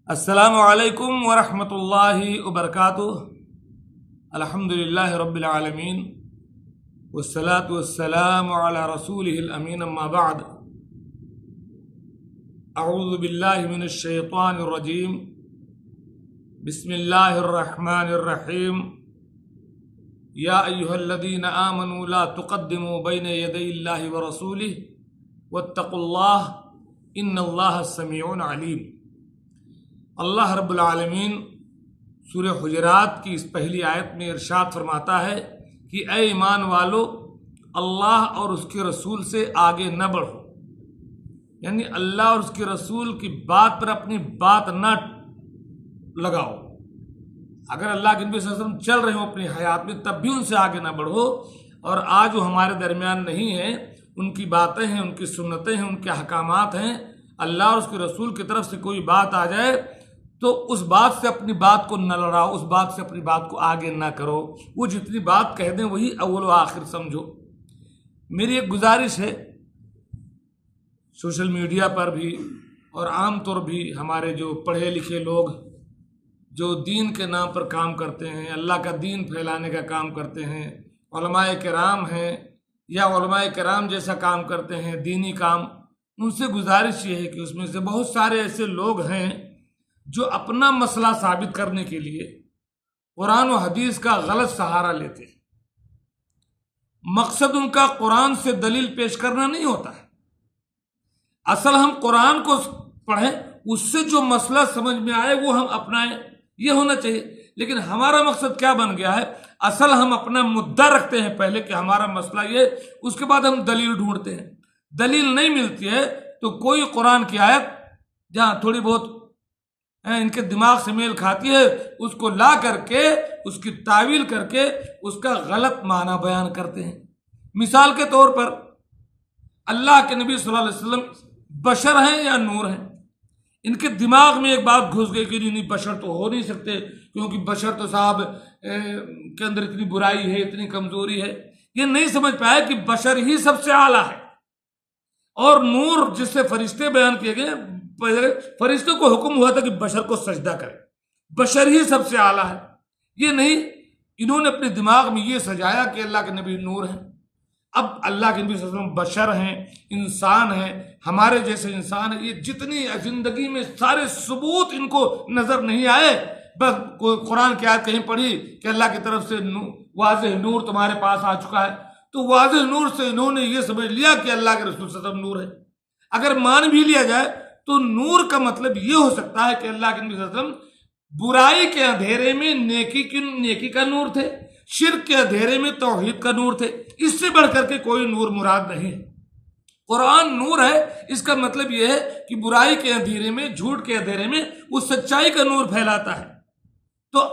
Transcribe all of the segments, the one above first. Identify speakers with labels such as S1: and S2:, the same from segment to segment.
S1: السلام علیکم ورحمۃ اللہ وبرکاتہ۔ الحمدللہ رب العالمین والصلاة والسلام علی رسولہ الامین، اما بعد۔ اعوذ باللہ من الشیطان الرجیم، بسم اللہ الرحمن الرحیم۔ یا ایہا الذین آمنوا لا تقدموا بین یدی اللہ ورسولہ واتقوا اللہ ان اللہ سمیع علیم۔ اللہ رب العالمین سورہ حجرات کی اس پہلی آیت میں ارشاد فرماتا ہے کہ اے ایمان والو، اللہ اور اس کے رسول سے آگے نہ بڑھو، یعنی اللہ اور اس کے رسول کی بات پر اپنی بات نہ لگاؤ۔ اگر اللہ کے نبی صلی اللہ علیہ وسلم چل رہے ہوں اپنی حیات میں، تب بھی ان سے آگے نہ بڑھو، اور آج وہ ہمارے درمیان نہیں ہیں، ان کی باتیں ہیں، ان کی سنتیں ہیں، ان کے احکامات ہیں، اللہ اور اس کے رسول کی طرف سے کوئی بات آ جائے تو اس بات سے اپنی بات کو نہ لڑاؤ، اس بات سے اپنی بات کو آگے نہ کرو۔ وہ جتنی بات کہہ دیں وہی اول و آخر سمجھو۔ میری ایک گزارش ہے، سوشل میڈیا پر بھی اور عام طور بھی ہمارے جو پڑھے لکھے لوگ جو دین کے نام پر کام کرتے ہیں، اللہ کا دین پھیلانے کا کام کرتے ہیں، علماء کرام ہیں یا علماء کرام جیسا کام کرتے ہیں دینی کام، ان سے گزارش یہ ہے کہ اس میں سے بہت سارے ایسے لوگ ہیں جو اپنا مسئلہ ثابت کرنے کے لیے قرآن و حدیث کا غلط سہارا لیتے ہیں۔ مقصد ان کا قرآن سے دلیل پیش کرنا نہیں ہوتا ہے، اصل ہم قرآن کو پڑھیں، اس سے جو مسئلہ سمجھ میں آئے وہ ہم اپنائیں، یہ ہونا چاہیے۔ لیکن ہمارا مقصد کیا بن گیا ہے؟ اصل ہم اپنا مدعا رکھتے ہیں پہلے کہ ہمارا مسئلہ یہ، اس کے بعد ہم دلیل ڈھونڈتے ہیں۔ دلیل نہیں ملتی ہے تو کوئی قرآن کی آیت جہاں تھوڑی بہت ان کے دماغ سے میل کھاتی ہے، اس کو لا کر کے اس کی تعویل کر کے اس کا غلط معنی بیان کرتے ہیں۔ مثال کے طور پر اللہ کے نبی صلی اللہ علیہ وسلم بشر ہیں یا نور ہیں؟ ان کے دماغ میں ایک بات گھس گئی کہ نہیں، بشر تو ہو نہیں سکتے، کیونکہ بشر تو صاحب کے اندر اتنی برائی ہے، اتنی کمزوری ہے۔ یہ نہیں سمجھ پائے کہ بشر ہی سب سے اعلیٰ ہے، اور نور جس سے فرشتے بیان کیے گئے، فرشتوں کو حکم ہوا تھا کہ بشر کو سجدہ کرے، بشر ہی سب سے اعلیٰ ہے۔ یہ نہیں، انہوں نے اپنے دماغ میں یہ سجایا کہ اللہ کے نبی نور ہیں۔ اب اللہ کے نبی صلی اللہ علیہ وسلم بشر ہیں، انسان ہیں، ہمارے جیسے انسان ہیں۔ یہ جتنی زندگی میں سارے ثبوت ان کو نظر نہیں آئے، بس قرآن کی آیت کہیں پڑھی کہ اللہ کی طرف سے واضح نور تمہارے پاس آ چکا ہے، تو واضح نور سے انہوں نے یہ سمجھ لیا کہ اللہ کے رسول صلی اللہ علیہ وسلم نور ہے۔ اگر مان بھی لیا جائے تو نور کا مطلب یہ ہو سکتا ہے کہ اللہ کے نبی صلی اللہ علیہ وسلم برائی کے اندھیرے میں نیکی کا نور تھے، شرک کے اندھیرے میں توحید کا نور تھے۔ اس سے بڑھ کر کے کوئی نور مراد نہیں ہے۔ قرآن نور ہے، اس کا مطلب یہ ہے کہ برائی کے اندھیرے میں، جھوٹ کے اندھیرے میں وہ سچائی کا نور پھیلاتا ہے۔ تو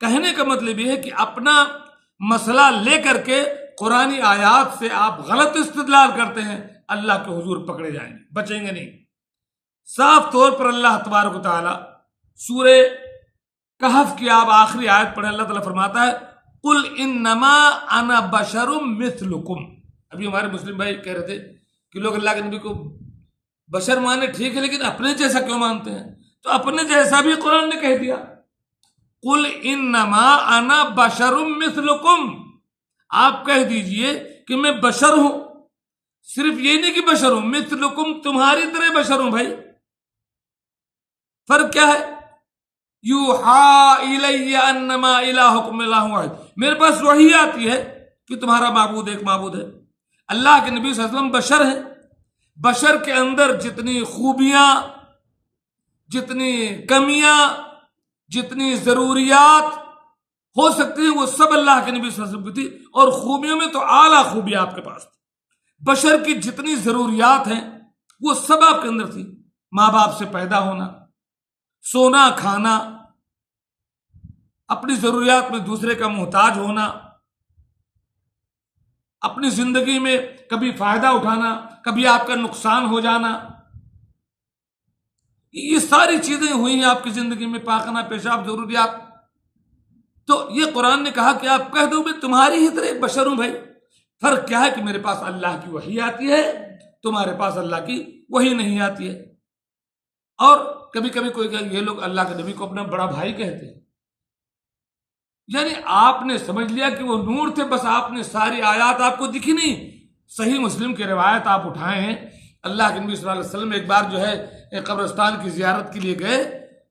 S1: کہنے کا مطلب یہ ہے کہ اپنا مسئلہ لے کر کے قرآنی آیات سے آپ غلط استدلال کرتے ہیں، اللہ کے حضور پکڑے جائیں گے، بچیں گے نہیں۔ صاف طور پر اللہ تبارک و تعالی سورہ کہف کی آپ آخری آیت پڑھیں، اللہ تعالیٰ فرماتا ہے قل انما انا بشر مثلکم۔ ابھی ہمارے مسلم بھائی کہہ رہے تھے کہ لوگ اللہ کے نبی کو بشر مانے، ٹھیک ہے، لیکن اپنے جیسا کیوں مانتے ہیں؟ تو اپنے جیسا بھی قرآن نے کہہ دیا، قل انما انا بشر مثلکم۔ آپ کہہ دیجئے کہ میں بشر ہوں، صرف یہ نہیں کہ بشر ہوں، مثلکم تمہاری طرح بشر ہوں۔ بھائی فرق کیا ہے؟ یوحا الی انما الہکم الہ واحد، میرے پاس وحی آتی ہے کہ تمہارا معبود ایک معبود ہے۔ اللہ کے نبی صلی اللہ علیہ وسلم بشر ہیں، بشر کے اندر جتنی خوبیاں، جتنی کمیاں، جتنی ضروریات ہو سکتی ہیں، وہ سب اللہ کے نبی صلی اللہ علیہ وسلم کی تھی، اور خوبیوں میں تو اعلیٰ خوبی آپ کے پاس تھی۔ بشر کی جتنی ضروریات ہیں وہ سب آپ کے اندر تھی، ماں باپ سے پیدا ہونا، سونا کھانا، اپنی ضروریات میں دوسرے کا محتاج ہونا، اپنی زندگی میں کبھی فائدہ اٹھانا، کبھی آپ کا نقصان ہو جانا، یہ ساری چیزیں ہوئی ہیں آپ کی زندگی میں، پاخانہ پیشاب ضروریات۔ تو یہ قرآن نے کہا کہ آپ کہہ دو میں تمہاری ہی طرح ایک بشر ہوں۔ بھائی فرق کیا ہے کہ میرے پاس اللہ کی وحی آتی ہے، تمہارے پاس اللہ کی وحی نہیں آتی ہے۔ اور کبھی کبھی کوئی کہ یہ لوگ اللہ کے نبی کو اپنا بڑا بھائی کہتے ہیں، یعنی آپ نے سمجھ لیا کہ وہ نور تھے، بس آپ نے ساری آیات آپ کو دکھی نہیں۔ صحیح مسلم کی روایت آپ اٹھائے ہیں، اللہ کے نبی صلی اللہ علیہ وسلم ایک بار جو ہے ایک قبرستان کی زیارت کے لیے گئے،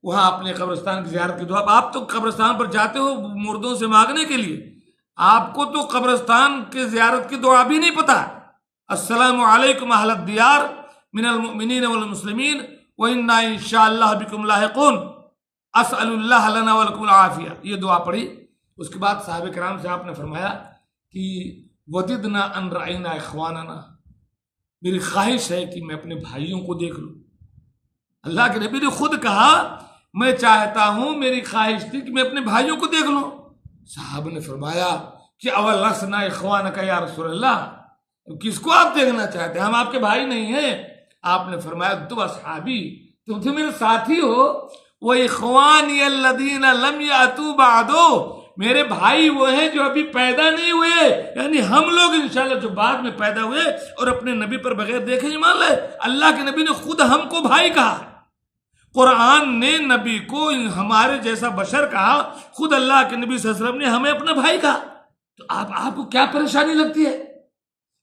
S1: وہاں اپنے قبرستان کی زیارت کی دعا، آپ تو قبرستان پر جاتے ہو مردوں سے مانگنے کے لیے، آپ کو تو قبرستان کے زیارت کی دعا بھی نہیں پتا۔ السلام علیکم اہل الدیار من المؤمنین والمسلمین وإنا ان شاء اللہ بکم لاحقون اسأل اللہ لنا ولکم العافیہ، یہ دعا پڑھی۔ اس کے بعد صحابہ کرام سے آپ نے فرمایا کہ وددنا ان رأینا اخواننا، میری خواہش ہے کہ میں اپنے بھائیوں کو دیکھ لوں۔ اللہ کے نبی نے خود کہا میں چاہتا ہوں، میری خواہش تھی کہ میں اپنے بھائیوں کو دیکھ لوں۔ صحابہ نے فرمایا کہ اول لسنا اخوانک یا رسول اللہ، کس کو آپ دیکھنا چاہتے ہیں، ہم آپ کے بھائی نہیں ہیں۔ آپ نے فرمایا تم اصحابی، تم تو میرے ساتھی ہو، وَإِخْوَانِيَ الَّذِينَ لَمْ يَأْتُوا بَعْدُ، میرے بھائی وہ ہیں جو ابھی پیدا نہیں ہوئے، یعنی ہم لوگ انشاءاللہ جو بعد میں پیدا ہوئے اور اپنے نبی پر بغیر دیکھے ایمان لائے۔ اللہ کے نبی نے خود ہم کو بھائی کہا، قرآن نے نبی کو ہمارے جیسا بشر کہا، خود اللہ کے نبی صلی اللہ علیہ وسلم نے ہمیں اپنا بھائی کہا، تو آپ کو کیا پریشانی لگتی ہے؟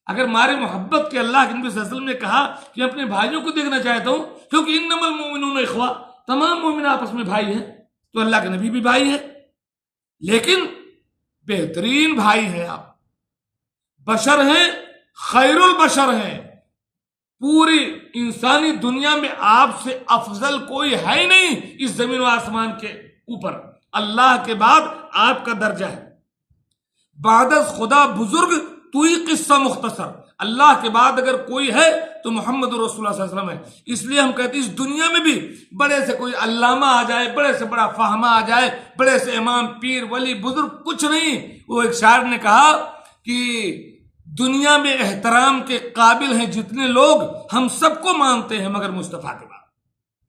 S1: اگر ہمارے محبت کے اللہ کے نبی صلی اللہ علیہ وسلم نے کہا کہ اپنے بھائیوں کو دیکھنا چاہتا ہوں، کیونکہ انما المؤمنون اخوہ، تمام مومن آپس میں بھائی ہیں، تو اللہ کے نبی بھی بھائی ہیں، لیکن بہترین بھائی ہیں، آپ بشر ہیں، خیر البشر ہیں، پوری انسانی دنیا میں آپ سے افضل کوئی ہے ہی نہیں اس زمین و آسمان کے اوپر، اللہ کے بعد آپ کا درجہ ہے، بعد از خدا بزرگ تو ہی قصہ مختصر، اللہ کے بعد اگر کوئی ہے تو محمد رسول اللہ صلی اللہ علیہ وسلم ہے۔ اس لیے ہم کہتے ہیں اس دنیا میں بھی بڑے سے کوئی علامہ آ جائے، بڑے سے بڑا فہمہ آ جائے، بڑے سے امام پیر ولی بزرگ، کچھ نہیں۔ وہ ایک شاعر نے کہا کہ دنیا میں احترام کے قابل ہیں جتنے لوگ، ہم سب کو مانتے ہیں مگر مصطفیٰ کے بعد۔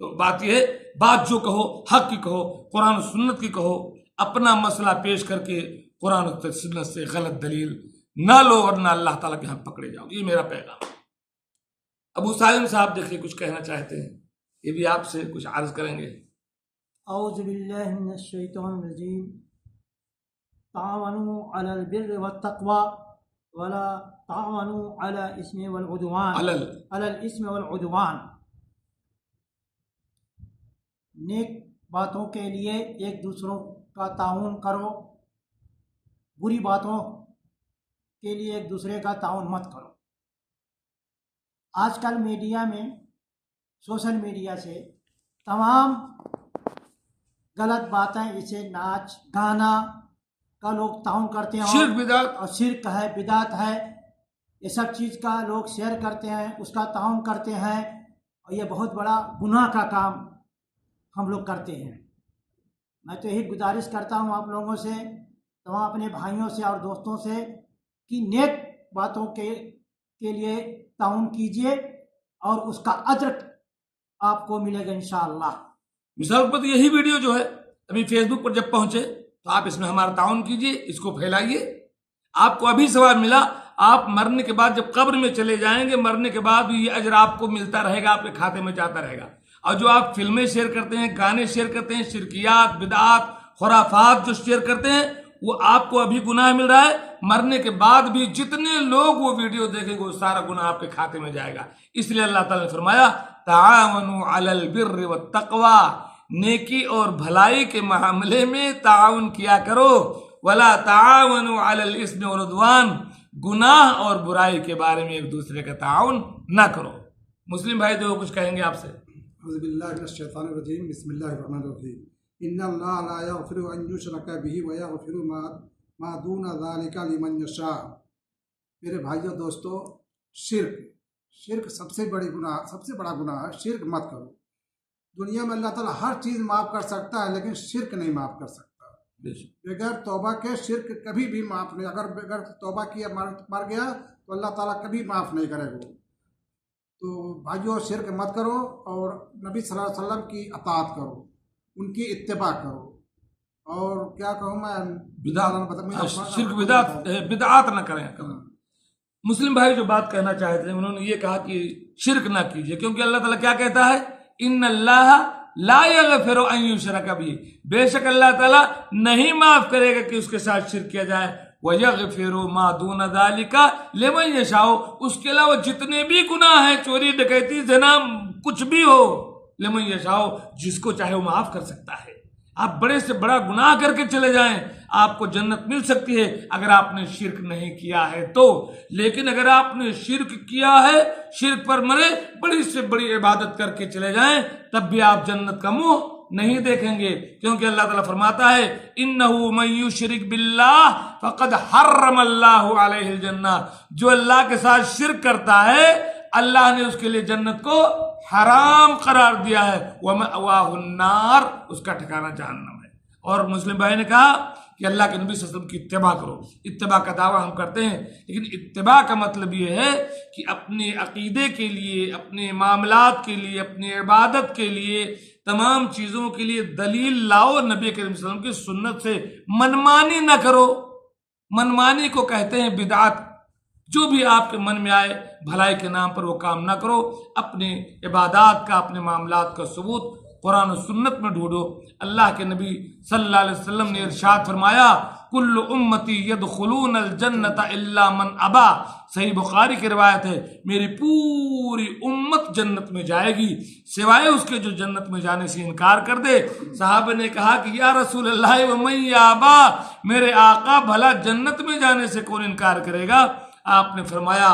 S1: تو بات یہ ہے، بات جو کہو حق کی کہو، قرآن و سنت کی کہو، اپنا مسئلہ پیش کر کے قرآن و سنت سے غلط دلیل نہ لو اور نہ اللہ تعالیٰ کے ہم پکڑے جاؤ، یہ میرا پیغام۔ ابو سالم صاحب دیکھیے کچھ کہنا چاہتے ہیں، یہ بھی آپ سے کچھ عرض کریں گے۔
S2: اعوذ باللہ من الشیطان الرجیم، تعاونوا علی البر والتقوی ولا تعاونوا علی الاسم والعدوان علی الاسم والعدوان، نیک باتوں کے لیے ایک دوسروں کا تعاون کرو، بری باتوں کے لیے ایک دوسرے کا تعاون مت کرو۔ آج کل میڈیا میں، سوشل میڈیا سے تمام غلط باتیں، جیسے ناچ گانا کا لوگ تعاون کرتے ہیں،
S1: شرک بدعت
S2: اور شرک ہے، بدعت ہے، یہ سب چیز کا لوگ شیئر کرتے ہیں، اس کا تعاون کرتے ہیں، اور یہ بہت بڑا گناہ کا کام ہم لوگ کرتے ہیں۔ میں تو یہی گزارش کرتا ہوں آپ لوگوں سے، تمام اپنے بھائیوں سے اور دوستوں سے، کہ نیک باتوں کے لیے تعاون کیجیے اور اس کا اجر آپ کو ملے گا انشاءاللہ۔
S1: مثال پر یہی ویڈیو جو ہے ابھی فیس بک پر جب پہنچے تو آپ اس میں ہمارا تعاون کیجیے، اس کو پھیلائیے، آپ کو ابھی ثواب ملا، آپ مرنے کے بعد جب قبر میں چلے جائیں گے، مرنے کے بعد بھی یہ اجر آپ کو ملتا رہے گا، آپ کے کھاتے میں جاتا رہے گا۔ اور جو آپ فلمیں شیئر کرتے ہیں، گانے شیئر کرتے ہیں، شرکیات، بدعات، خرافات جو شیئر کرتے ہیں، وہ آپ کو ابھی گناہ مل رہا ہے، مرنے کے بعد بھی جتنے لوگ وہ ویڈیو دیکھیں گے وہ سارا گناہ آپ کے کھاتے میں جائے گا۔ اس لیے اللہ تعالیٰ نے فرمایا تعاونوا علی البر والتقوی، نیکی اور بھلائی کے معاملے میں تعاون کیا کرو، ولا تعاونوا علی الاثم والعدوان، گناہ اور برائی کے بارے میں ایک دوسرے کا تعاون نہ کرو۔ مسلم بھائی جو کچھ کہیں گے آپ سے۔
S3: اعوذ باللہ من الشیطان الرجیم، بسم اللہ الرحمن الرحیم۔ ان اللہ لا یغفر ان یشرک بہ ویغفر ما دون ذلک لمن یشاء۔ میرے بھائیوں دوستو، شرک سب سے بڑا گناہ ہے، شرک مت کرو۔ دنیا میں اللہ تعالیٰ ہر چیز معاف کر سکتا ہے، لیکن شرک نہیں معاف کر سکتا۔ بغیر توبہ کے شرک کبھی بھی معاف نہیں، اگر بغیر توبہ کیا مر گیا تو اللہ تعالیٰ کبھی معاف نہیں کرے گا۔ تو بھائیوں، شرک مت کرو اور نبی صلی اللہ علیہ وسلم کی اطاعت کرو، ان کی اتباع کرو، اور کیا کہوں میں،
S1: شرک بدعات نہ کریں۔ مسلم بھائی جو بات کہنا چاہتے ہیں، انہوں نے یہ کہا کہ شرک نہ کیجیے، کیونکہ اللہ تعالیٰ کیا کہتا ہے، ان اللہ لا یغفر ان یشرک بہ، بے شک اللہ تعالیٰ نہیں معاف کرے گا کہ اس کے ساتھ شرک کیا جائے، وَيَغْفِرُ مَا دُونَ ذَلِكَ لِمَن يَشَاءُ، اس کے علاوہ جتنے بھی گناہ ہیں، چوری ڈکیتی زنا کچھ بھی ہو، لِمَن يَشَاءُ جس کو چاہے وہ معاف کر سکتا ہے۔ آپ بڑے سے بڑا گناہ کر کے چلے جائیں، آپ کو جنت مل سکتی ہے اگر آپ نے شرک نہیں کیا ہے تو، لیکن اگر آپ نے شرک کیا ہے، شرک پر مرے، بڑی سے بڑی عبادت کر کے چلے جائیں، تب بھی آپ جنت کا منہ نہیں دیکھیں گے، کیونکہ اللہ تعالیٰ فرماتا ہے اِنَّهُ مَن يُشْرِكْ بِاللَّهِ فَقَدْ حَرَّمَ اللَّهُ عَلَيْهِ الْجَنَّةَ، جو اللہ کے ساتھ شرک کرتا ہے اللہ نے اس کے لیے جنت کو حرام قرار دیا ہے، وَمَأْوَاهُ النَّارُ، اس کا ٹھکانہ جہنم ہے۔ اور مسلم بھائی نے کہا کہ اللہ کے نبی صلی اللہ علیہ وسلم کی اتباع کرو، اتباع کا دعویٰ ہم کرتے ہیں، لیکن اتباع کا مطلب یہ ہے کہ اپنے عقیدے کے لیے، اپنے معاملات کے لیے، اپنی عبادت کے لیے، تمام چیزوں کے لیے دلیل لاؤ نبی کریم صلی اللہ علیہ وسلم کی سنت سے، منمانی نہ کرو۔ منمانی کو کہتے ہیں بدعت، جو بھی آپ کے من میں آئے بھلائی کے نام پر وہ کام نہ کرو، اپنے عبادات کا، اپنے معاملات کا ثبوت قرآن و سنت میں ڈھونڈو۔ اللہ کے نبی صلی اللہ علیہ وسلم نے ارشاد فرمایا کل امتی یدخلون الجنت الا من ابا، صحیح بخاری کی روایت ہے، میری پوری امت جنت میں جائے گی سوائے اس کے جو جنت میں جانے سے انکار کر دے۔ صحابہ نے کہا کہ یا رسول اللہ ومن یابا، میرے آقا بھلا جنت میں جانے سے کون انکار کرے گا؟ آپ نے فرمایا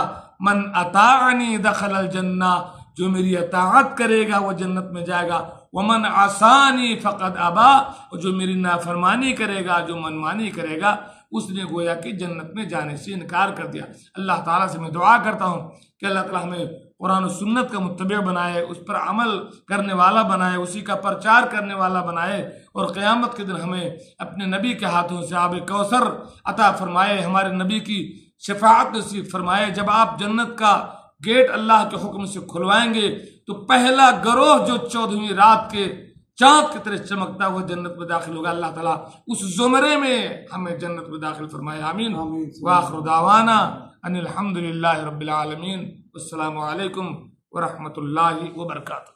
S1: من اطاعنی دخل الجنہ، جو میری اطاعت کرے گا وہ جنت میں جائے گا، ومن عصانی فقد ابا، اور جو میری نافرمانی کرے گا، جو منمانی کرے گا، اس نے گویا کہ جنت میں جانے سے انکار کر دیا۔ اللہ تعالیٰ سے میں دعا کرتا ہوں کہ اللہ تعالیٰ ہمیں قرآن و سنت کا متبع بنائے، اس پر عمل کرنے والا بنائے، اسی کا پرچار کرنے والا بنائے، اور قیامت کے دن ہمیں اپنے نبی کے ہاتھوں سے آب کوثر عطا فرمائے، ہمارے نبی کی شفاعت نصیب فرمائے۔ جب آپ جنت کا گیٹ اللہ کے حکم سے کھلوائیں گے تو پہلا گروہ جو 14ویں رات کے چاند کی طرح چمکتا ہوا جنت میں داخل ہوگا، اللہ تعالیٰ اس زمرے میں ہمیں جنت میں داخل فرمائے، آمین۔ وآخر دعوانا ان الحمد للہ رب العالمین، السلام علیکم ورحمۃ اللہ وبرکاتہ۔